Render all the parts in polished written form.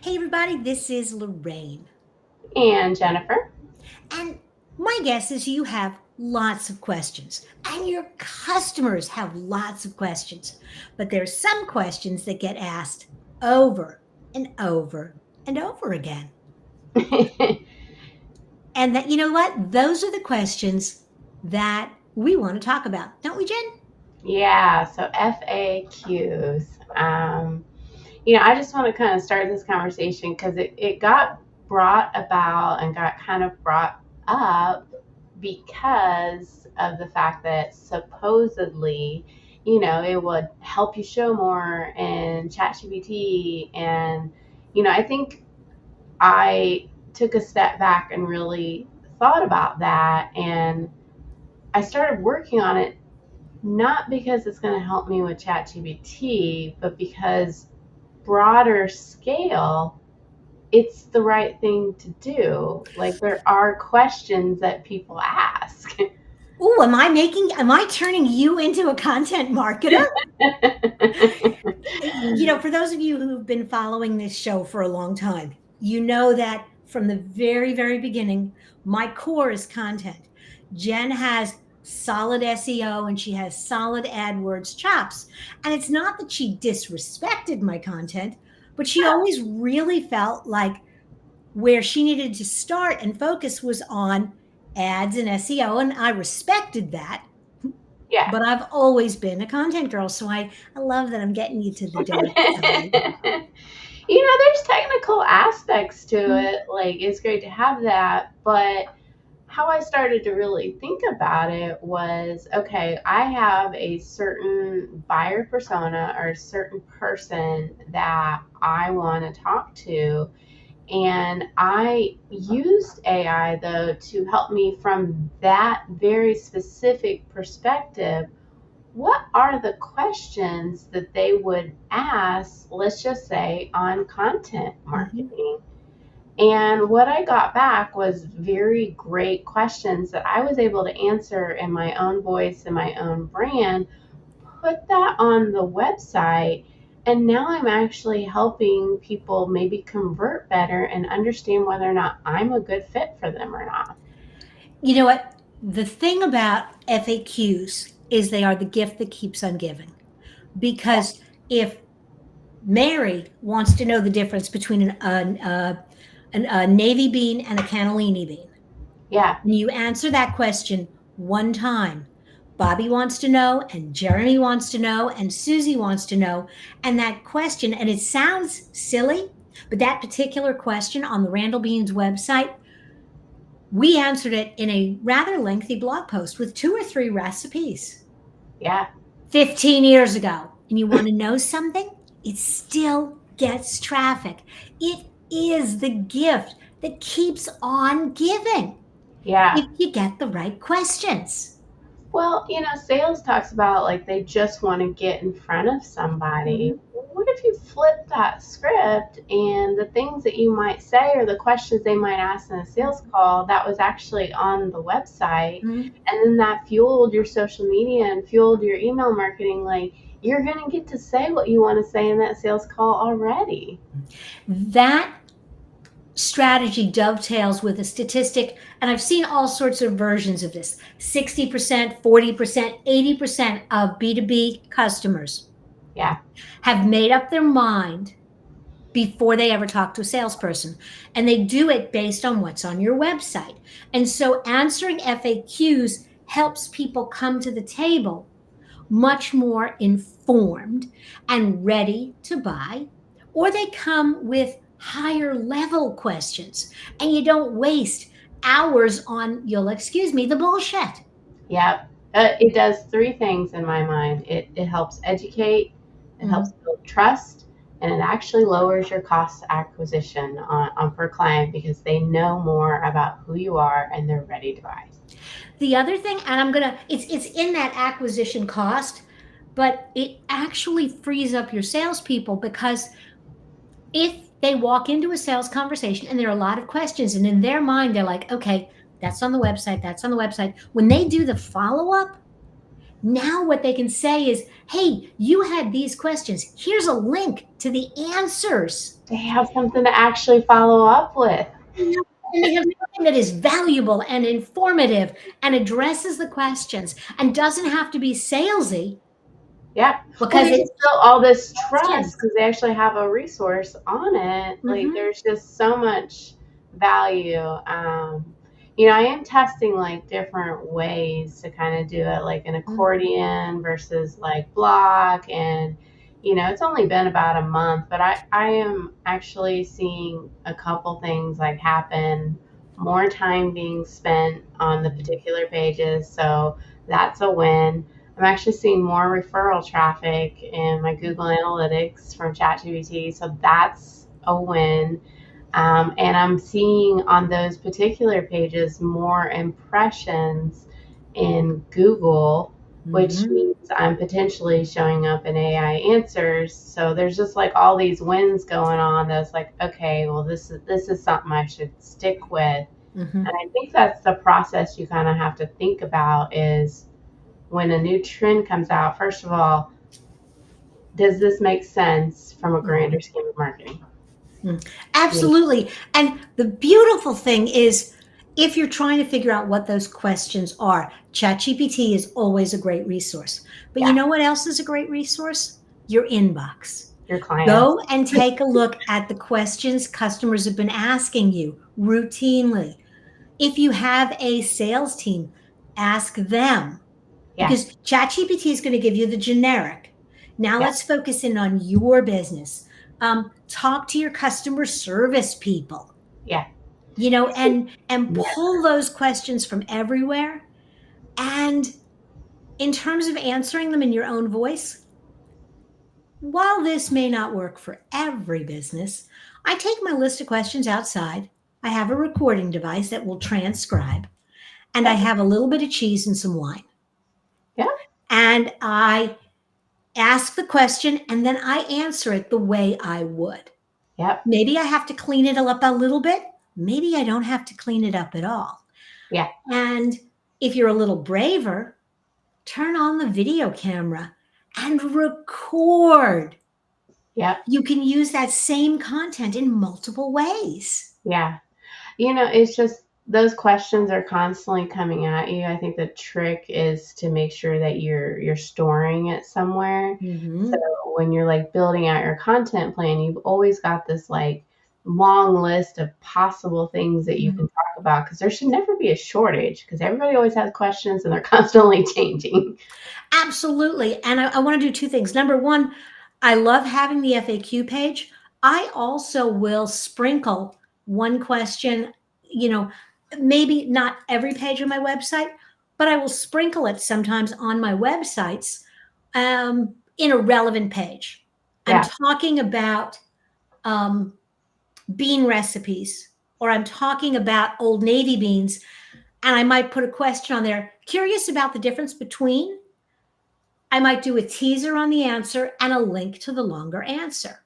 Hey, everybody, this is Lorraine. And Jennifer. And my guess is you have lots of questions, and your customers have lots of questions. But there's some questions that get asked over and over and over again. And that, you know what? Those are the questions that we want to talk about, don't we, Jen? Yeah, so FAQs. I just want to kind of start this conversation because it got brought about and got kind of brought up because of the fact that supposedly, it would help you show more in ChatGPT. And, I think I took a step back and really thought about that. And I started working on it not because it's going to help me with ChatGPT, but because broader scale, it's the right thing to do. Like there are questions that people ask. Oh, am I turning you into a content marketer? For those of you who've been following this show for a long time, you know that from the very, very beginning, my core is content. Jen has solid SEO and she has solid AdWords chops. And it's not that she disrespected my content, but she always really felt like where she needed to start and focus was on ads and SEO. And I respected that. Yeah. But I've always been a content girl. So I love that I'm getting you to the dark side. There's technical aspects to Mm. it. Like it's great to have that, but how I started to really think about it was okay, I have a certain buyer persona or a certain person that I want to talk to. And I used AI though to help me from that very specific perspective. What are the questions that they would ask, let's just say, on content Mhm. marketing? And what I got back was very great questions that I was able to answer in my own voice and my own brand, put that on the website, and now I'm actually helping people maybe convert better and understand whether or not I'm a good fit for them or not. You know what? The thing about FAQs is they are the gift that keeps on giving. Because if Mary wants to know the difference between a navy bean and a cannellini bean, Yeah. and you answer that question one time, Bobby wants to know, and Jeremy wants to know, and Susie wants to know. And that question, and it sounds silly, but that particular question on the Randall Beans website, we answered it in a rather lengthy blog post with 2 or 3 recipes Yeah. 15 years ago. And you want to know something? It still gets traffic. It is the gift that keeps on giving Yeah. if you get the right questions. Well, sales talks about like they just want to get in front of somebody. Mhm. What if you flip that script and the things that you might say or the questions they might ask in a sales call that was actually on the website, Mhm. and then that fueled your social media and fueled your email marketing? Like you're going to get to say what you want to say in that sales call already. That strategy dovetails with a statistic, and I've seen all sorts of versions of this 60%, 40%, 80% of B2B customers Yeah. have made up their mind before they ever talk to a salesperson. And they do it based on what's on your website. And so answering FAQs helps people come to the table much more informed and ready to buy, or they come with higher level questions and you don't waste hours on, you'll excuse me, the bullshit. Yeah. It does three things in my mind. It helps educate, it helps Mhm. build trust, and it actually lowers your cost acquisition on per client because they know more about who you are and they're ready to buy. The other thing, and it's in that acquisition cost, but it actually frees up your salespeople because if they walk into a sales conversation and there are a lot of questions, and in their mind, they're like, okay, that's on the website, that's on the website. When they do the follow up, Now, what they can say is, hey, you had these questions. Here's a link to the answers. They have something to actually follow up with. And they have something that is valuable and informative and addresses the questions and doesn't have to be salesy. Yeah. Well, Because they it's just built all this trust questions. because they actually have a resource on it. Like, Mm-hmm. there's just so much value. I am testing like different ways to kind of do it, like an accordion versus like block. And, it's only been about a month, but I am actually seeing a couple things like happen, more time being spent on the particular pages. So that's a win. I'm actually seeing more referral traffic in my Google Analytics from ChatGPT, so that's a win. And I'm seeing on those particular pages more impressions in Google, which Mm-hmm. means I'm potentially showing up in AI answers. So there's just like all these wins going on. That's like, okay, well, this is something I should stick with. Mm-hmm. And I think that's the process you kind of have to think about is when a new trend comes out, first of all, does this make sense from a grander scheme of marketing? Absolutely. And the beautiful thing is, if you're trying to figure out what those questions are, ChatGPT is always a great resource. But you Yeah, know what else is a great resource? Your inbox. your clients. Go and take a look at the questions customers have been asking you routinely. If you have a sales team, ask them, Yeah, because ChatGPT is going to give you the generic. Now yeah, let's focus in on your business. Talk to your customer service people, yeah, and yeah, pull those questions from everywhere. And in terms of answering them in your own voice, while this may not work for every business, I take my list of questions outside. I have a recording device that will transcribe, and I yeah, have a little bit of cheese and some wine. yeah, And I ask the question and then I answer it the way I would. yeah, Maybe I have to clean it up a little bit. Maybe I don't have to clean it up at all. yeah, And if you're a little braver, turn on the video camera and record. yeah, You can use that same content in multiple ways. yeah. It's just those questions are constantly coming at you. I think the trick is to make sure that you're storing it somewhere. So Mm-hmm. when you're like building out your content plan, you've always got this like long list of possible things that you can talk about because there should never be a shortage because everybody always has questions and they're constantly changing. Absolutely. And I want to do two things. Number one, I love having the FAQ page. I also will sprinkle one question, you know, maybe not every page of my website, but I will sprinkle it sometimes on my websites in a relevant page. I'm Yeah, talking about um, bean recipes, or I'm talking about Old Navy beans, and I might put a question on there, curious about the difference between. I might do a teaser on the answer and a link to the longer answer.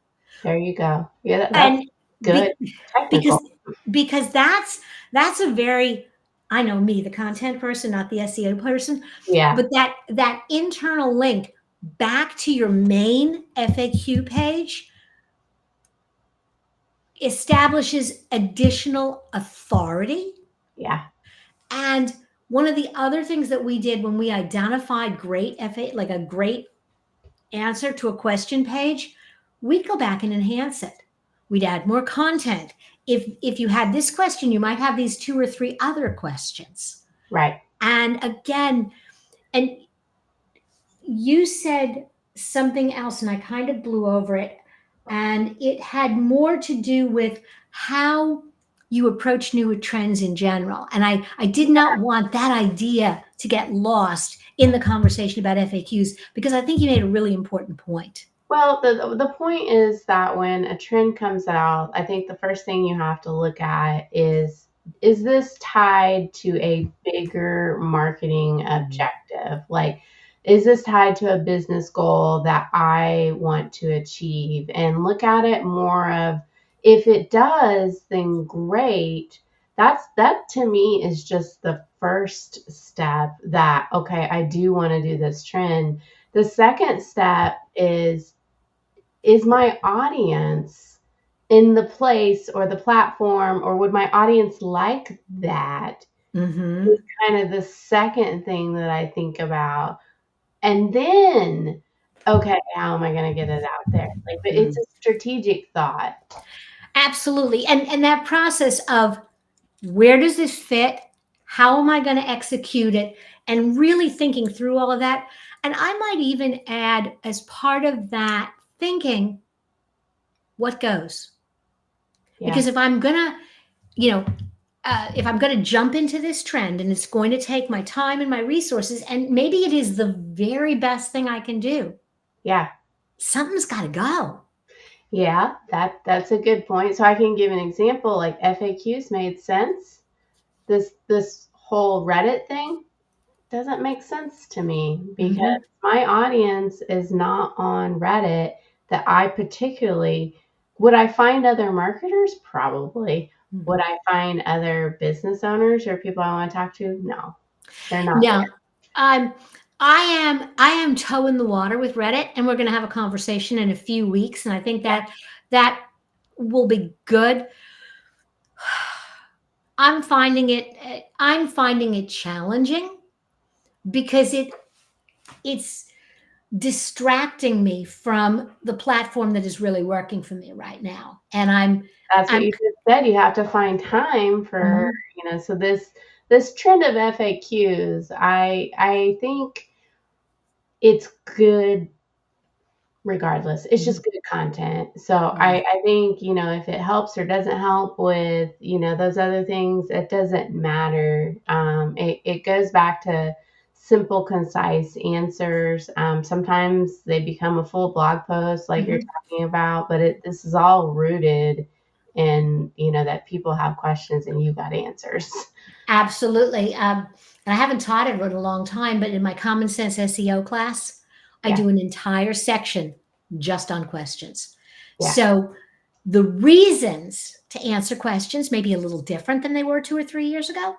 there you go. Yeah, that's And good be, because technical. that's a very, I know me, the content person, not the SEO person, Yeah, but that internal link back to your main FAQ page establishes additional authority. yeah, And one of the other things that we did when we identified great FA, like a great answer to a question page, we'd go back and enhance it. We'd add more content. If you had this question, you might have these two or three other questions. right. And again, and you said something else, and I kind of blew over it. And it had more to do with how you approach new trends in general. And I did not want that idea to get lost in the conversation about FAQs because I think you made a really important point. Well, the point is that when a trend comes out, I think the first thing you have to look at is this tied to a bigger marketing objective? Like, is this tied to a business goal that I want to achieve? And look at it more of if it does, then great. that to me is just the first step that, okay, I do want to do this trend. The second step is my audience in the place or the platform, or would my audience like that? Mm-hmm. Is kind of the second thing that I think about. And then, okay, how am I going to get it out there? Like, but it's a strategic thought. Absolutely. And that process of where does this fit? How am I going to execute it? And really thinking through all of that. And I might even add, as part of that thinking, what goes? Yeah. Because if I'm going to, you know, if I'm going to jump into this trend and it's going to take my time and my resources, and maybe it is the very best thing I can do, Yeah. something's got to go. Yeah, that's a good point. So I can give an example, like FAQs made sense. This whole Reddit thing doesn't make sense to me because Mm-hmm. my audience is not on Reddit that I particularly would. I find other marketers? Probably. Mm-hmm. Would I find other business owners or people I want to talk to? No, they're not No, there. um, I am toe in the water with Reddit, and we're going to have a conversation in a few weeks, and I think Yeah. that will be good. I'm finding it challenging because it's distracting me from the platform that is really working for me right now, and That's what I'm you just said. You have to find time for, Mhm. so this trend of FAQs, I think it's good regardless. It's Mhm. just good content. So Yeah. I think, if it helps or doesn't help with, those other things, it doesn't matter. It goes back to simple, concise answers. Sometimes they become a full blog post like you're Mhm. talking about, but this is all rooted in, that people have questions and you got answers. Absolutely. And I haven't taught it in a long time, but in my Common Sense SEO class, I Yeah. do an entire section just on questions. Yeah. So the reasons to answer questions may be a little different than they were 2 or 3 years ago.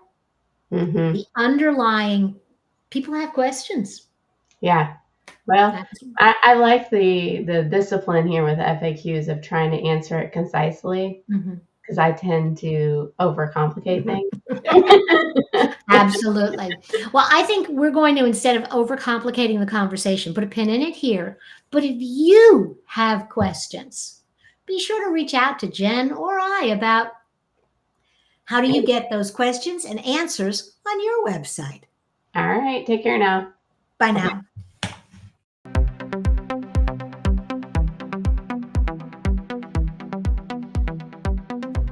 Hmm. The underlying people have questions. Yeah. Well, That's I like the discipline here with FAQs of trying to answer it concisely Mhm. because I tend to overcomplicate things. Absolutely. Well, I think we're going to, instead of overcomplicating the conversation, put a pin in it here. But if you have questions, be sure to reach out to Jen or I about how do you get those questions and answers on your website. All right, take care now. Bye Bye. now.